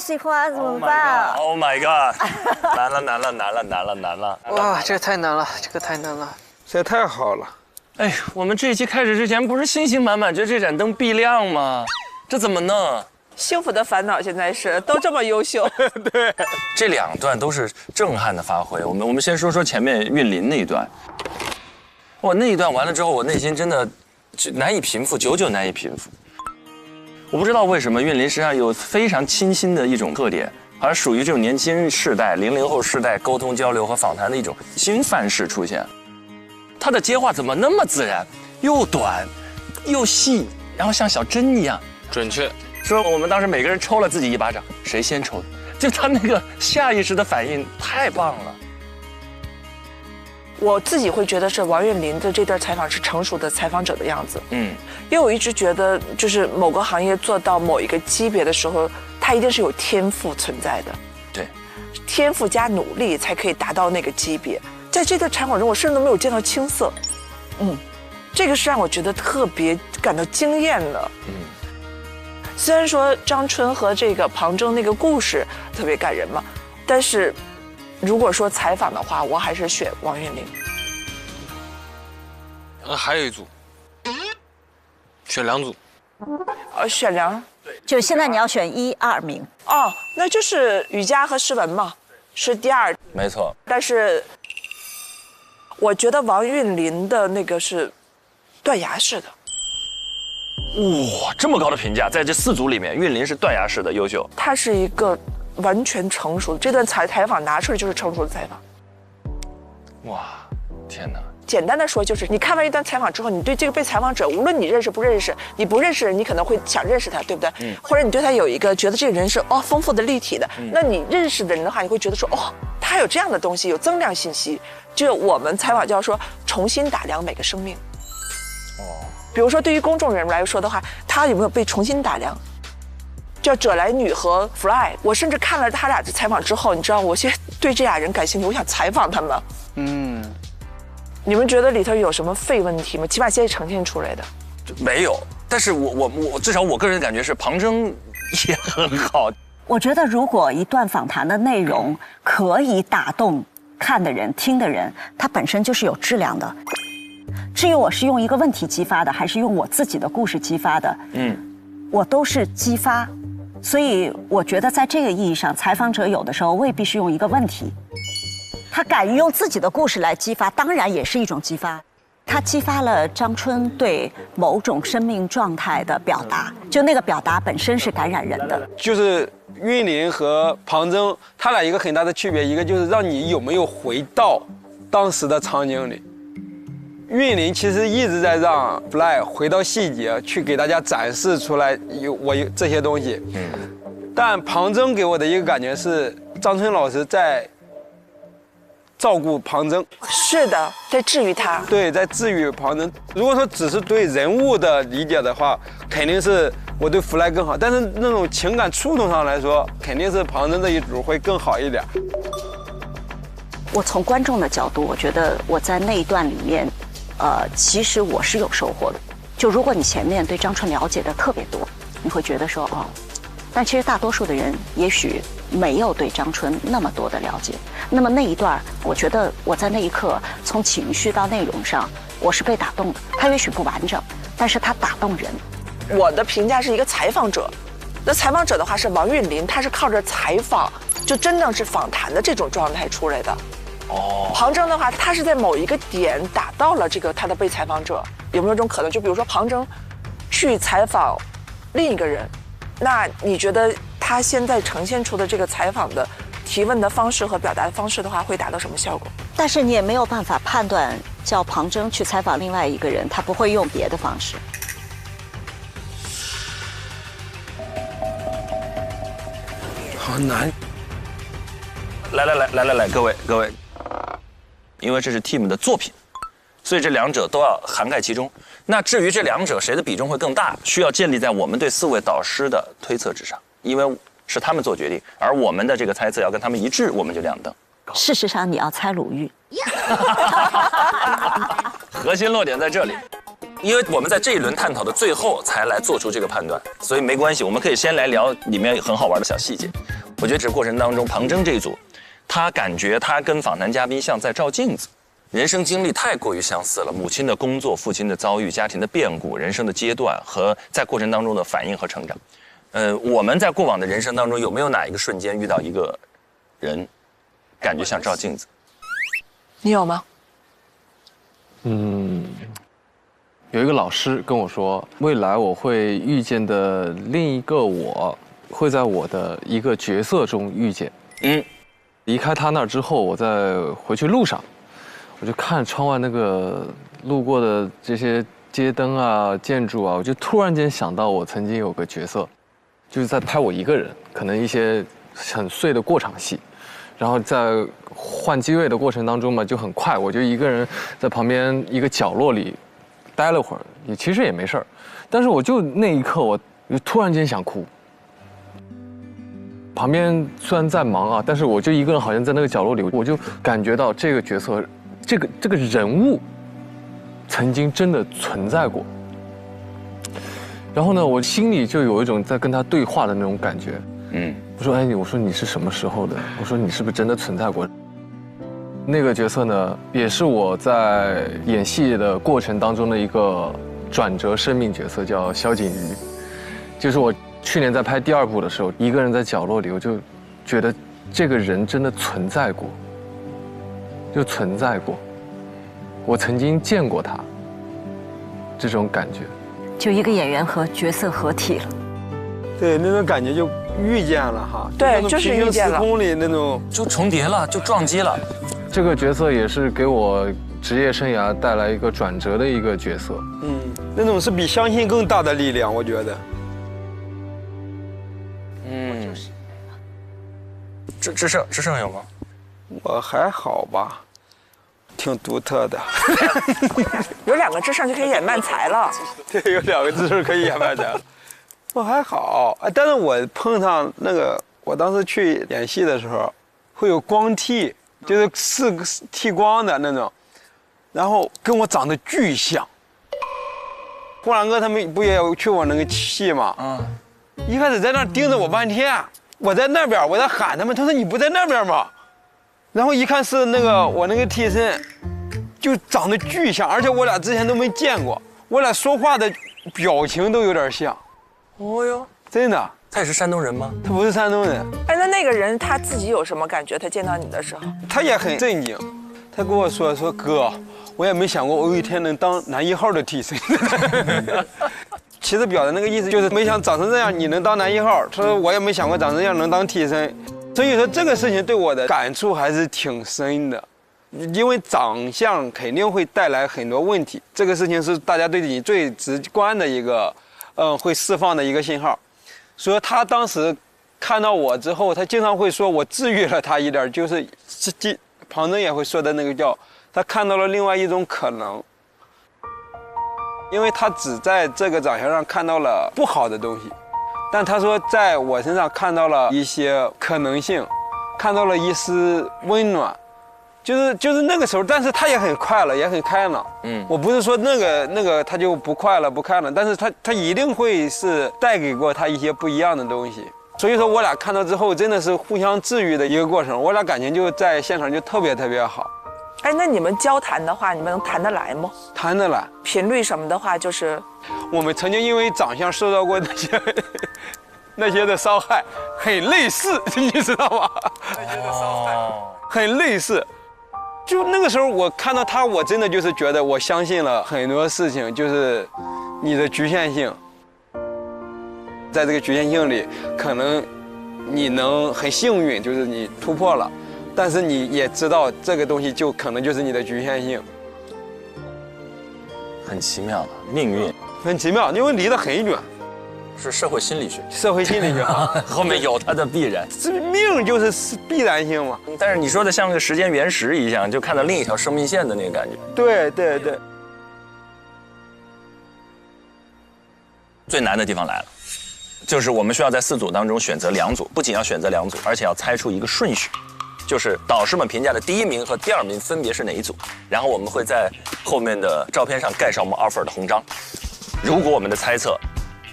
喜欢，怎么办 ？Oh my god！ 难了！哇，这个太难了，这个太难了。这太好了。哎，我们这一期开始之前不是信心满满，觉得这盏灯必亮吗？这怎么弄？幸福的烦恼现在是都这么优秀。对，这两段都是震撼的发挥。我们先说前面韵林那一段。哇，那一段完了之后，我内心真的难以平复，久久难以平复。我不知道为什么韵林实际上有非常清新的一种特点，好像属于这种年轻世代、00后世代沟通交流和访谈的一种新范式出现。他的接话怎么那么自然，又短，又细，然后像小针一样准确。说我们当时每个人抽了自己一巴掌，谁先抽的？就他那个下意识的反应太棒了。我自己会觉得是王韵林的这段采访是成熟的采访者的样子。嗯，因为我一直觉得，就是某个行业做到某一个级别的时候，它一定是有天赋存在的。对，天赋加努力才可以达到那个级别。在这段采访中，我甚至都没有见到青涩。这个是让我觉得特别感到惊艳的。虽然说张春和这个庞征那个故事特别感人嘛，但是如果说采访的话，我还是选王韵林。还有一组，选2组。选2。就现在你要选1、2名。哦，那就是雨佳和诗文嘛，是第2。没错。但是我觉得王韵林的那个是断崖式的。哇，这么高的评价，在这4组里面，韵林是断崖式的优秀。他是一个完全成熟的，这段采访拿出来就是成熟的采访。哇，天哪！简单的说，就是你看完一段采访之后，你对这个被采访者，无论你认识不认识，你不认识人，你可能会想认识他，对不对？或者你对他有一个觉得这个人是丰富的、立体的。那你认识的人的话，你会觉得说他有这样的东西，有增量信息。就我们采访叫说重新打量每个生命。比如说对于公众人物来说的话，他有没有被重新打量？叫葛莱女和 Fly， 我甚至看了他俩的采访之后，你知道，我现在对这俩人感兴趣，我想采访他们。你们觉得里头有什么废问题吗？起码现在呈现出来的没有，但是我至少我个人的感觉是庞征也很好。我觉得如果一段访谈的内容可以打动看的人、听的人，它本身就是有质量的。至于我是用一个问题激发的，还是用我自己的故事激发的，我都是激发。所以我觉得在这个意义上，采访者有的时候未必是用一个问题，他敢于用自己的故事来激发，当然也是一种激发。他激发了张春对某种生命状态的表达，就那个表达本身是感染人的。就是韵林和庞征，他俩一个很大的区别，一个就是让你有没有回到当时的场景里。韵林其实一直在让 Fly 回到细节，去给大家展示出来我有这些东西。但庞征给我的一个感觉是，张春老师在照顾庞征。是的，在治愈他。对，在治愈庞征。如果说只是对人物的理解的话，肯定是我对 Fly 更好。但是那种情感触动上来说，肯定是庞征这一组会更好一点。我从观众的角度，我觉得我在那一段里面，其实我是有收获的。就如果你前面对张春了解的特别多，你会觉得说但其实大多数的人也许没有对张春那么多的了解。那么那一段，我觉得我在那一刻从情绪到内容上，我是被打动的。它也许不完整，但是它打动人。我的评价是一个采访者，那采访者的话是王韵林，他是靠着采访，就真正是访谈的这种状态出来的。庞征的话，他是在某一个点打到了这个他的被采访者。有没有这种可能？就比如说庞征去采访另一个人，那你觉得他现在呈现出的这个采访的提问的方式和表达的方式的话，会达到什么效果？但是你也没有办法判断，叫庞征去采访另外一个人，他不会用别的方式。好难。来，各位，因为这是 team 的作品，所以这两者都要涵盖其中。那至于这两者谁的比重会更大，需要建立在我们对4位导师的推测之上，因为是他们做决定，而我们的这个猜测要跟他们一致，我们就亮灯。事实上，你要猜鲁豫。核心落点在这里。因为我们在这一轮探讨的最后才来做出这个判断，所以没关系，我们可以先来聊里面很好玩的小细节。我觉得这过程当中，庞征这一组，他感觉他跟访谈嘉宾像在照镜子，人生经历太过于相似了，母亲的工作、父亲的遭遇、家庭的变故、人生的阶段和在过程当中的反应和成长。我们在过往的人生当中有没有哪一个瞬间遇到一个人，感觉像照镜子？你有吗？有一个老师跟我说，未来我会遇见的另一个我，会在我的一个角色中遇见。离开他那儿之后，我在回去路上，我就看窗外那个路过的这些街灯啊、建筑啊，我就突然间想到我曾经有个角色，就是在拍我一个人，可能一些很碎的过场戏。然后在换机位的过程当中嘛，就很快，我就一个人在旁边一个角落里待了会儿，其实也没事儿，但是我就那一刻，我就突然间想哭。旁边虽然在忙啊，但是我就一个人好像在那个角落里，我就感觉到这个角色，这个人物，曾经真的存在过。然后呢，我心里就有一种在跟他对话的那种感觉。我说，我说你是什么时候的？我说你是不是真的存在过？那个角色呢，也是我在演戏的过程当中的一个转折生命角色，叫萧景瑜。就是我去年在拍第2部的时候，一个人在角落里，我就觉得这个人真的存在过，就存在过，我曾经见过他，这种感觉。就一个演员和角色合体了。对，那种感觉就遇见了哈。对，就是遇见了。时空里那种就重叠了，就撞击了。这个角色也是给我职业生涯带来一个转折的一个角色。那种是比相信更大的力量，我觉得。智胜有吗？我还好吧，挺独特的。有2个智胜就可以演漫才了。对，有2个智胜可以演漫才了。我还好，但是我碰上那个，我当时去演戏的时候，会有光剃，就是4个剃光的那种，然后跟我长得巨像。霍兰哥他们不也有去我那个戏吗？一开始在那盯着我半天，我在那边，我在喊他们，他说你不在那边吗？然后一看是那个我那个替身，就长得巨像，而且我俩之前都没见过，我俩说话的表情都有点像。哦哟，真的。他也是山东人吗？他不是山东人。那个人他自己有什么感觉？他见到你的时候，他也很震惊。他跟我说哥，我也没想过我有一天能当男1号的替身。其实表达那个意思就是没想长成这样你能当男1号。他说我也没想过长成这样能当替身。所以说这个事情对我的感触还是挺深的，因为长相肯定会带来很多问题。这个事情是大家对你最直观的一个。会释放的一个信号，所以他当时看到我之后，他经常会说我治愈了他一点，就是庞征也会说的那个叫他看到了另外一种可能，因为他只在这个长相上看到了不好的东西，但他说在我身上看到了一些可能性，看到了一丝温暖。就是那个时候，但是他也很快乐，也很开朗。我不是说那个他就不快乐不开朗，但是他一定会是带给过他一些不一样的东西。所以说我俩看到之后，真的是互相治愈的一个过程。我俩感情就在现场就特别特别好。那你们交谈的话，你们能谈得来吗？谈得来。频率什么的话，就是我们曾经因为长相受到过那些的伤害，很类似，你知道吗？那些的伤害很类似。就那个时候，我看到他，我真的就是觉得，我相信了很多事情，就是你的局限性，在这个局限性里，可能你能很幸运，就是你突破了，但是你也知道这个东西就可能就是你的局限性，很奇妙的命运，很奇妙，因为离得很远。是社会心理学，社会心理学后面有它的必然，这命就是必然性嘛。但是你说的像个时间原石一样，就看到另一条生命线的那个感觉。对对对。最难的地方来了，就是我们需要在4组当中选择2组，不仅要选择2组，而且要猜出一个顺序。就是导师们评价的第1名和第2名分别是哪一组，然后我们会在后面的照片上盖上我们offer的红章。如果我们的猜测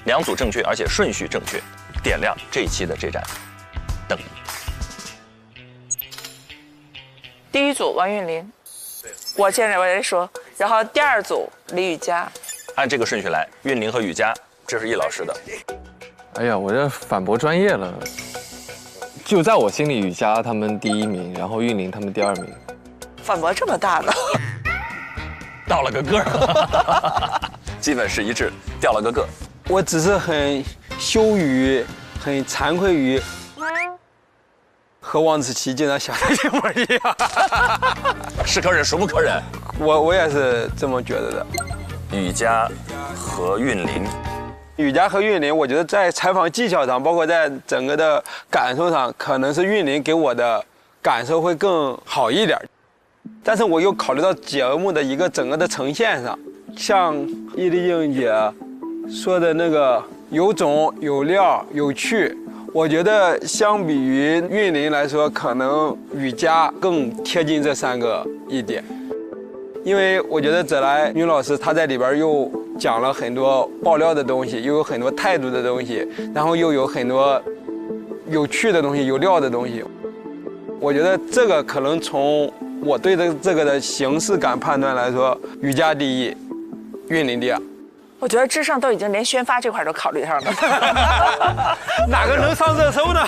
2组正确，而且顺序正确，点亮这一期的这盏灯。第1组王韵林，我现在来说，然后第2组李雨佳。按这个顺序来，韵林和雨佳，这是易老师的。哎呀，我这反驳专业了。就在我心里，雨佳他们第1名，然后韵林他们第2名。反驳这么大呢？到了个个儿，基本是一致，掉了个个。我只是很羞于、很惭愧于和王子奇经常想的一模一样。是可忍，孰不可忍？我也是这么觉得的。雨佳和韵林，雨佳和韵林，我觉得在采访技巧上，包括在整个的感受上，可能是韵林给我的感受会更好一点。但是我又考虑到节目的一个整个的呈现上，像易立竞姐说的那个有种、有料、有趣，我觉得相比于韵林来说，可能雨佳更贴近这3个一点。因为我觉得泽来女老师她在里边又讲了很多爆料的东西，又有很多态度的东西，然后又有很多有趣的东西、有料的东西。我觉得这个可能从我对这个的形式感判断来说，雨佳第1，韵林第2。我觉得智胜都已经连宣发这块都考虑上了。哪个能上热搜呢？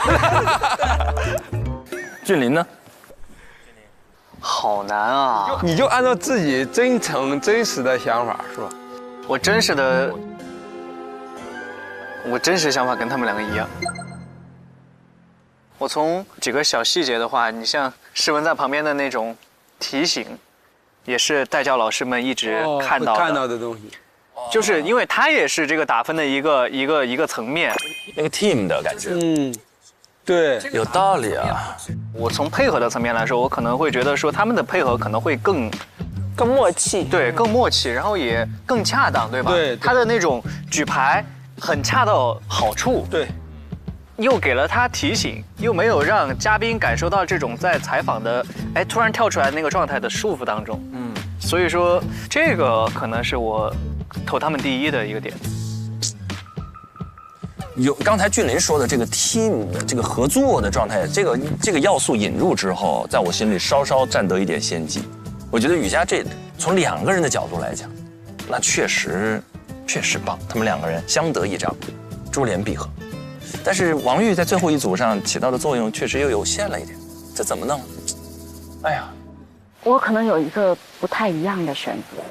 俊林呢？好难啊！你就按照自己真诚、真实的想法说。我真实想法跟他们2个一样。我从几个小细节的话，你像诗文在旁边的那种提醒，也是代教老师们一直看到的东西。就是因为它也是这个打分的一个层面，那个 team 的感觉。对，有道理啊。我从配合的层面来说，我可能会觉得说他们的配合可能会更默契，对，更默契，然后也更恰当，对吧？对，他的那种举牌很恰到好处，对，又给了他提醒，又没有让嘉宾感受到这种在采访的突然跳出来那个状态的束缚当中。所以说这个可能是我投他们第1的一个点。有刚才俊林说的这个 team 的这个合作的状态，这个要素引入之后，在我心里稍稍占得一点先机。我觉得雨佳这从2个人的角度来讲，那确实棒，他们2个人相得益彰，珠联璧合。但是王玉在最后一组上起到的作用确实又有限了一点，这怎么弄？哎呀，我可能有一个不太一样的选择。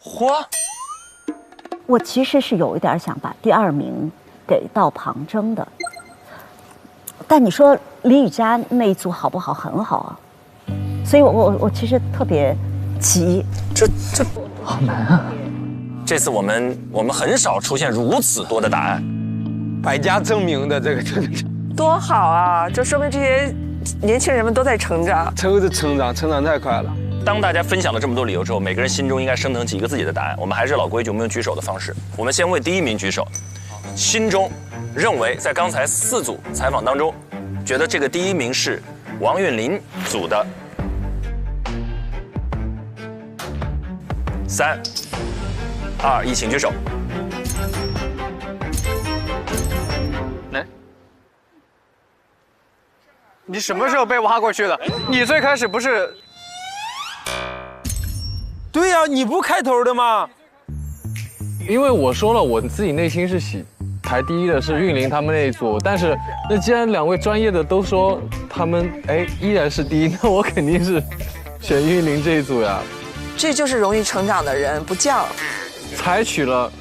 嚯！我其实是有一点想把第2名给到庞征的，但你说李雨佳那一组好不好？很好啊，所以我其实特别急。这好难啊！这次我们很少出现如此多的答案，百家争鸣的这个多好啊！这说明这些年轻人们都在成长，成长太快了。当大家分享了这么多理由之后，每个人心中应该升腾起一个自己的答案。我们还是老规矩，我们用举手的方式。我们先为第1名举手，心中认为在刚才4组采访当中，觉得这个第1名是王韵林组的。3、2、1，请举手。来，你什么时候被挖过去的？你最开始不是？对呀，你不开头的吗？因为我说了，我自己内心是排第1的是韵林他们那一组，但是那既然2位专业的都说他们依然是第1，那我肯定是选韵林这一组呀。这就是容易成长的人，不犟。采取了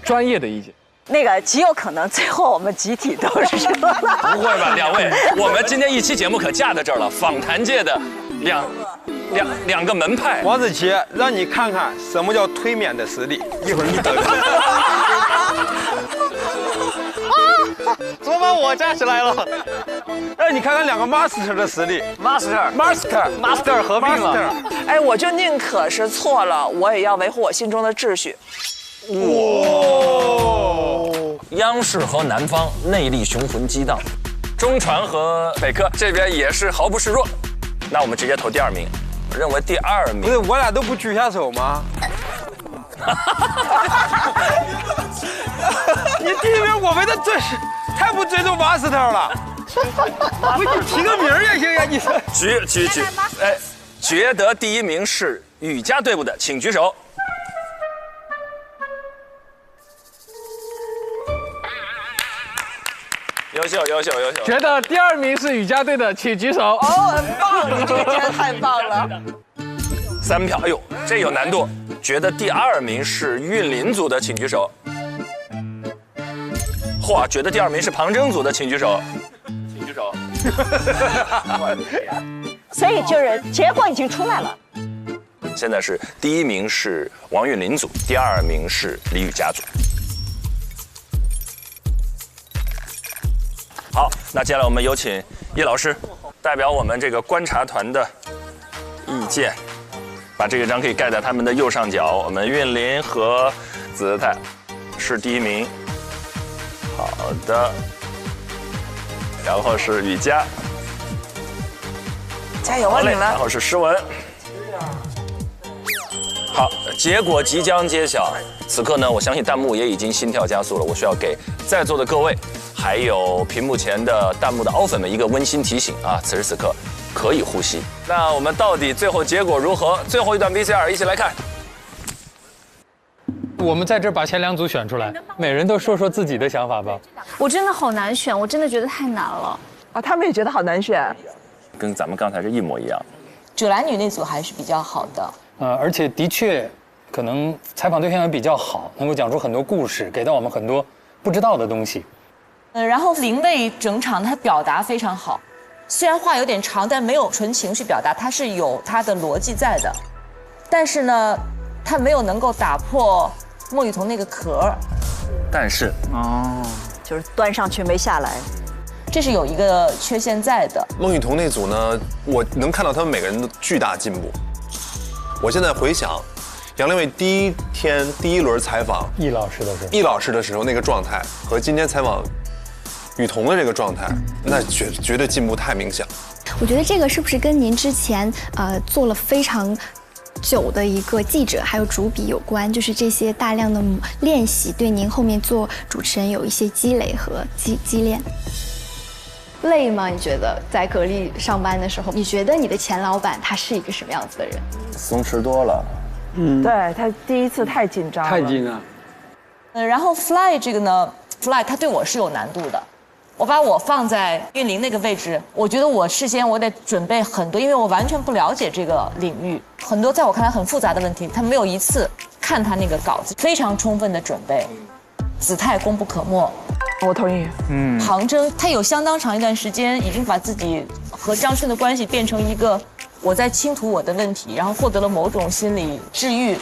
专业的意见。那个极有可能最后我们集体都是说了。不会吧，2位，我们今天一期节目可架在这儿了，访谈界的两个门派。王子奇，让你看看什么叫推免的实力，一会儿你等着。怎么把我架起来了？让你看看2个 master 的实力。master 合并了。哎，我就宁可是错了，我也要维护我心中的秩序。央视和南方内力雄浑激荡，中传和北科这边也是毫不示弱。那我们直接投第2名。我认为第2名不是我俩都不举下手吗？你第1名，我们的这是太不尊重马斯特了。我给你提个名也行呀，你说。举，哎，觉得第1名是雨佳队伍的，请举手。优秀。觉得第2名是雨佳队的，请举手。哦，很棒，你这个真的太棒了。 3票，哎呦，这有难度。觉得第2名是韵林组的，请举手。嚯，觉得第2名是庞征组的，请举手。请举手。所以就是结果已经出来了。现在是第1名是王韵林组，第2名是李雨佳组。好，那接下来我们有请叶老师代表我们这个观察团的意见。 把这个章可以盖在他们的右上角。我们韵林和子泰是第1名，好的。然后是雨佳，加油啊你们！然后是诗文。好，结果即将揭晓。此刻呢，我相信弹幕也已经心跳加速了。我需要给在座的各位，还有屏幕前的弹幕的凹粉们一个温馨提醒啊！此时此刻。 可以呼吸。那我们到底最后结果如何？最后一段 VCR 一起来看。我们在这儿把前2组选出来，每人都说说自己的想法吧。我真的好难选，我真的觉得太难了。啊，他们也觉得好难选。跟咱们刚才是一模一样。赭兰女那组还是比较好的。而且的确，可能采访对象也比较好，能够讲出很多故事，给到我们很多不知道的东西。然后林蔚整场她表达非常好。 虽然话有点长，但没有纯情绪表达，它是有它的逻辑在的。但是呢，它没有能够打破孟雨桐那个壳。但是就是端上去没下来，这是有一个缺陷在的。孟雨桐那组呢，我能看到他们每个人的巨大进步。我现在回想，杨利伟第1轮采访易老师的时候那个状态，和今天采访。 雨桐的这个状态，那绝对进步太明显。我觉得这个是不是跟您之前做了非常久的一个记者还有主笔有关？就是这些大量的练习对您后面做主持人有一些积累和积练。累吗？你觉得在格力上班的时候，你觉得你的前老板他是一个什么样子的人？松弛多了。对他第1次太紧张了。太紧了。然后 Fly 这个呢 ，Fly 它对我是有难度的。 我把我放在韵林那个位置，我觉得我事先我得准备很多，因为我完全不了解这个领域，很多在我看来很复杂的问题，他没有一次看他那个稿子，非常充分的准备。子泰功不可没，我同意。庞征他有相当长一段时间已经把自己和张春的关系变成一个我在倾吐我的问题，然后获得了某种心理治愈。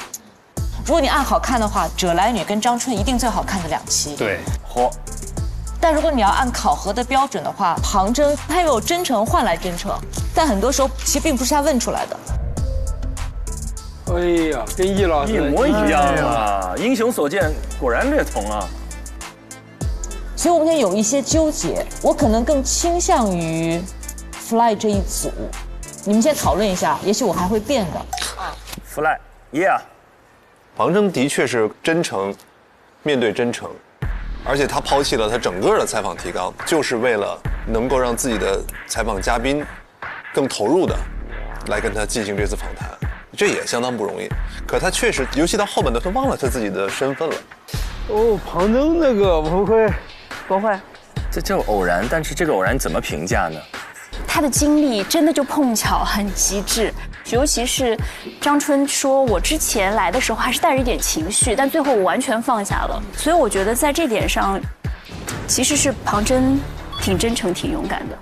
如果你按好看的话，赭兰女跟张春一定最好看的2期。对，嚯！ 但如果你要按考核的标准的话，庞征他有真诚换来真诚，但很多时候其实并不是他问出来的。哎呀，跟易老师一模一样啊！英雄所见，果然略同啊。所以我们现在有一些纠结，我可能更倾向于 Fly 这一组。你们先讨论一下，也许我还会变的。Fly， yeah。庞征的确是真诚，面对真诚。 而且他抛弃了他整个的采访提纲，就是为了能够让自己的采访嘉宾更投入的来跟他进行这次访谈，这也相当不容易。可他确实，尤其到后半段，他忘了他自己的身份了。哦，庞征那个不会，这叫偶然，但是这个偶然怎么评价呢？他的经历真的就碰巧很极致，尤其是张春说，我之前来的时候还是带着一点情绪，但最后我完全放下了。所以我觉得在这点上，其实是庞征挺真诚、挺勇敢的，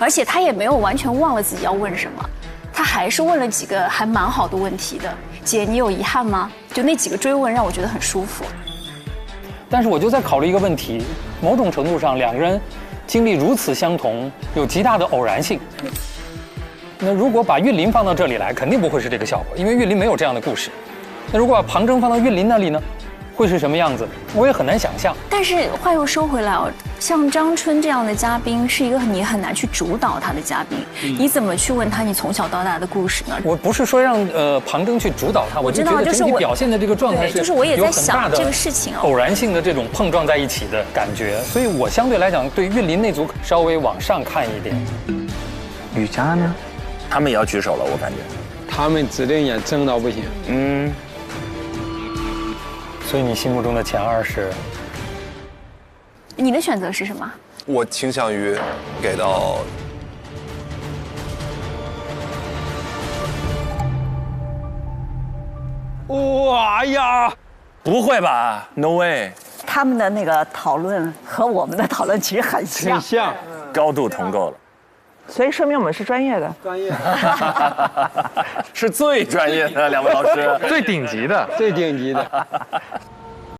而且他也没有完全忘了自己要问什么，他还是问了几个还蛮好的问题的。姐，你有遗憾吗？就那几个追问让我觉得很舒服。但是我就在考虑一个问题，某种程度上2个人经历如此相同，有极大的偶然性。那如果把韵林放到这里来，肯定不会是这个效果，因为韵林没有这样的故事。那如果把庞征放到韵林那里呢，会是什么样子，我也很难想象。但是话又说回来哦，像张春这样的嘉宾是一个你很难去主导他的嘉宾，你怎么去问他你从小到大的故事呢？我不是说让庞征去主导他，我就觉得整体表现的这个状态是，就是我也在想这个事情哦，偶然性的这种碰撞在一起的感觉，所以我相对来讲对韵林那组稍微往上看一点。吕嘉呢？他们也要举手了，我感觉。他们指定也争到不行。嗯，所以你心目中的前2是？你的选择是什么？我倾向于给到哇呀！不会吧 ？No way！他们的那个讨论和我们的讨论其实很像，很像，高度同构了。所以说明我们是专业的。专业，是最专业的2位老师，最顶级的，最顶级的。